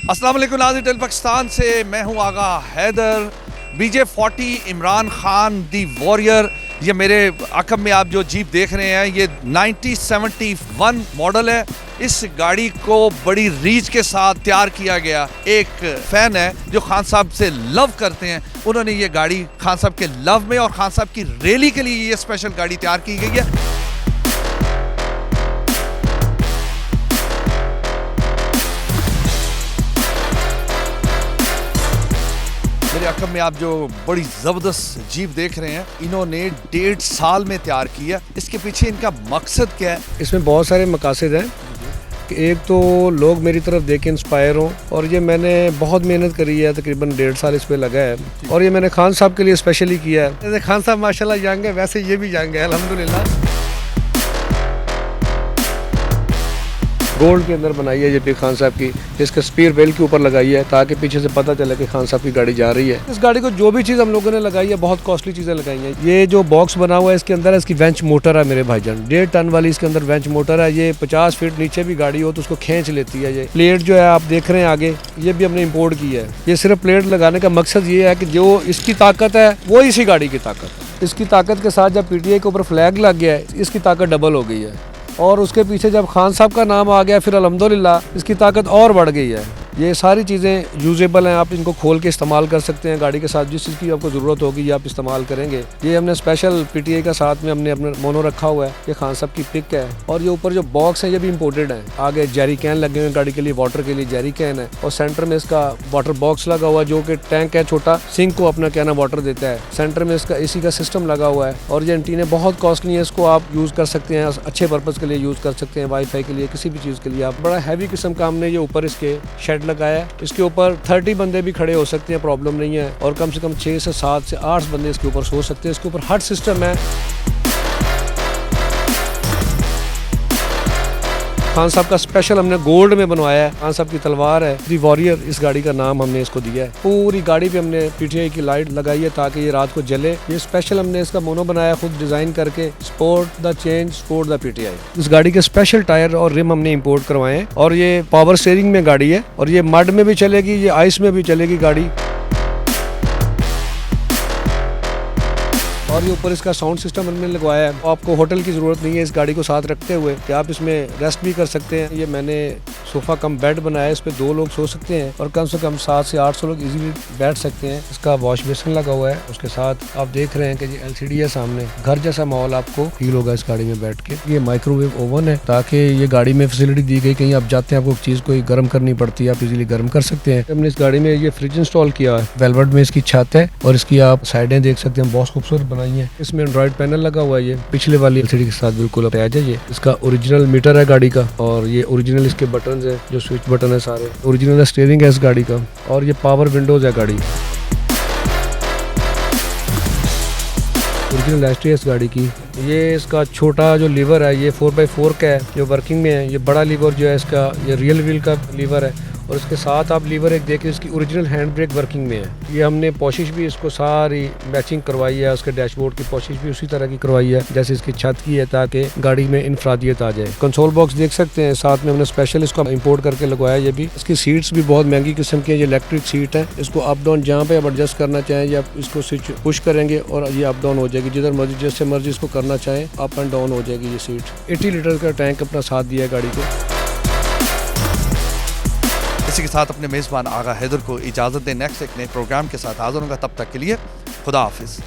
अस्सलाम वालेकुम नाज़रीन टेल पाकिस्तान से मैं हूं आगा हैदर। BJ40 इमरान खान दी वॉरियर, ये मेरे अकब में आप जो जीप देख रहे हैं ये 1971 मॉडल है। इस गाड़ी को बड़ी रीच के साथ तैयार किया गया। एक फ़ैन है जो खान साहब से लव करते हैं, उन्होंने ये गाड़ी खान साहब के लव में और खान साहब की रैली के लिए ये स्पेशल गाड़ी तैयार की गई है। मेरे अकब में आप जो बड़ी ज़बरदस्त जीप देख रहे हैं, इन्होंने 1.5 साल में तैयार की है। इसके पीछे इनका मकसद क्या है? इसमें बहुत सारे मकासद हैं। एक तो लोग मेरी तरफ देख के इंस्पायर हों, और ये मैंने बहुत मेहनत करी है, तकरीबन 1.5 साल इस पे लगा है, और ये मैंने खान साहब के लिए स्पेशली किया है। जैसे खान साहब माशाल्लाह यंग है, वैसे ये भी यंग है अल्हम्दुलिल्लाह। गोल्ड के अंदर बनाई है ये भी खान साहब की, इसके स्पीयर बेल के ऊपर लगाई है ताकि पीछे से पता चले कि खान साहब की गाड़ी जा रही है। इस गाड़ी को जो भी चीज़ हम लोगों ने लगाई है बहुत कॉस्टली चीज़ें लगाई हैं। ये जो बॉक्स बना हुआ है इसके अंदर इसकी वेंच मोटर है मेरे भाईजान, 1.5 टन वाली इसके अंदर वेंच मोटर है। ये 50 फीट नीचे भी गाड़ी हो तो उसको खींच लेती है। ये प्लेट जो है आप देख रहे हैं आगे, ये भी हमने इम्पोर्ट की है। ये सिर्फ प्लेट लगाने का मकसद ये है कि जो इसकी ताकत है वो इसी गाड़ी की ताकत है। इसकी ताकत के साथ जब PTI के ऊपर फ्लैग लग गया है, इसकी ताकत डबल हो गई है, और उसके पीछे जब खान साहब का नाम आ गया फिर अल्हम्दुलिल्लाह इसकी ताकत और बढ़ गई है। ये सारी चीज़ें यूजेबल हैं, आप इनको खोल के इस्तेमाल कर सकते हैं गाड़ी के साथ। जिस चीज़ की आपको ज़रूरत होगी ये आप इस्तेमाल करेंगे। ये हमने स्पेशल PTI का साथ में हमने अपने मोनो रखा हुआ है। ये खान साहब की पिक है, और ये ऊपर जो बॉक्स है ये भी इम्पोर्टेड है। आगे जेरी कैन लगे हुए हैं गाड़ी के लिए, वाटर के लिए जेरी कैन है, और सेंटर में इसका वाटर बॉक्स लगा हुआ है जो कि टैंक है छोटा, सिंक को अपना क्या ना वाटर देता है। सेंटर में इसका AC का सिस्टम लगा हुआ है, और ये एंटीने बहुत कॉस्टली है, इसको आप यूज़ कर सकते हैं, अच्छे पर्पज़ के लिए यूज़ कर सकते हैं, वाईफाई के लिए, किसी भी चीज़ के लिए। आप बड़ा हैवी किस्म का हमने ये ऊपर इसके शेड लगाया है। इसके ऊपर 30 बंदे भी खड़े हो सकते हैं, प्रॉब्लम नहीं है, और कम से कम 6 से 7 से 8 बंदे इसके ऊपर सो सकते हैं। इसके ऊपर हट सिस्टम है। खान साहब का स्पेशल हमने गोल्ड में बनवाया है। खान साहब की तलवार है, दी वॉरियर इस गाड़ी का नाम हमने इसको दिया है। पूरी गाड़ी पे हमने PTI की लाइट लगाई है ताकि ये रात को जले। ये स्पेशल हमने इसका मोनो बनाया खुद डिजाइन करके, sport the change, sport the PTI। इस गाड़ी के स्पेशल टायर और रिम हमने इंपोर्ट करवाए हैं, और ये पावर स्टीयरिंग में गाड़ी है, और ये मड में भी चलेगी, ये आइस में भी चलेगी गाड़ी। और ये ऊपर इसका साउंड सिस्टम हमने लगवाया है। आपको होटल की ज़रूरत नहीं है इस गाड़ी को साथ रखते हुए, कि आप इसमें रेस्ट भी कर सकते हैं। ये मैंने सोफ़ा कम बेड बनाया है, इस पे 2 लोग सो सकते हैं, और कम से कम 7 से 800 लोग इजीली बैठ सकते हैं। इसका वॉश बेसिन लगा हुआ है, उसके साथ आप देख रहे हैं कि ये LCD है सामने। घर जैसा माहौल आपको फील होगा इस गाड़ी में बैठ के। ये माइक्रोवेव ओवन है ताकि ये गाड़ी में फैसिलिटी दी गई, कहीं आप जाते हैं आपको चीज़ कोई गर्म करनी पड़ती है, आप इजीली गर्म कर सकते हैं। हमने इस गाड़ी में ये फ्रिज इंस्टॉल किया है, वेलवेट में इसकी छत है, और इसकी आप साइडें देख सकते हैं बहुत खूबसूरत बनाई है। इसमें एंड्रॉइड पैनल लगा हुआ है, ये पिछले वाली LCD के साथ बिल्कुल अटैच है। ये इसका ओरिजिनल मीटर है गाड़ी का, और ये ओरिजिनल इसके बटन है, जो स्विच बटन है सारे ओरिजिनल। स्टीयरिंग है इस गाड़ी का, और ये पावर विंडोज है गाड़ी। ओरिजिनल एस्ट्री है इस गाड़ी की। ये इसका छोटा जो लीवर है ये 4x4 का है, जो वर्किंग में है। ये बड़ा लीवर जो है इसका ये रियल व्हील का लीवर है, और इसके साथ आप लीवर एक देखिए, इसकी ओरिजिनल हैंड ब्रेक वर्किंग में है। ये हमने पॉशिश भी इसको सारी मैचिंग करवाई है, उसके डैशबोर्ड की पॉशिश भी उसी तरह की करवाई है जैसे इसकी छत की है, ताकि गाड़ी में इनफरादियत आ जाए। कंसोल बॉक्स देख सकते हैं, साथ में हमने स्पेशल इसको इंपोर्ट करके लगवाया। ये भी इसकी सीट्स भी बहुत महंगी किस्म की है, ये इलेक्ट्रिक सीट है। इसको अप डाउन जहाँ पे आप एडजस्ट करना चाहें, या इसको स्विच पुश करेंगे और ये अप डाउन हो जाएगी, जिधर मर्जी जैसे मर्जी इसको करना चाहें अप एंड डाउन हो जाएगी ये सीट। 80 लीटर का टैंक अपना साथ दिया है गाड़ी को। इसी के साथ अपने मेज़बान आगा हैदर को इजाज़त दें। नेक्स्ट एक नए प्रोग्राम के साथ हाज़िर होगा, तब तक के लिए खुदा हाफिज़।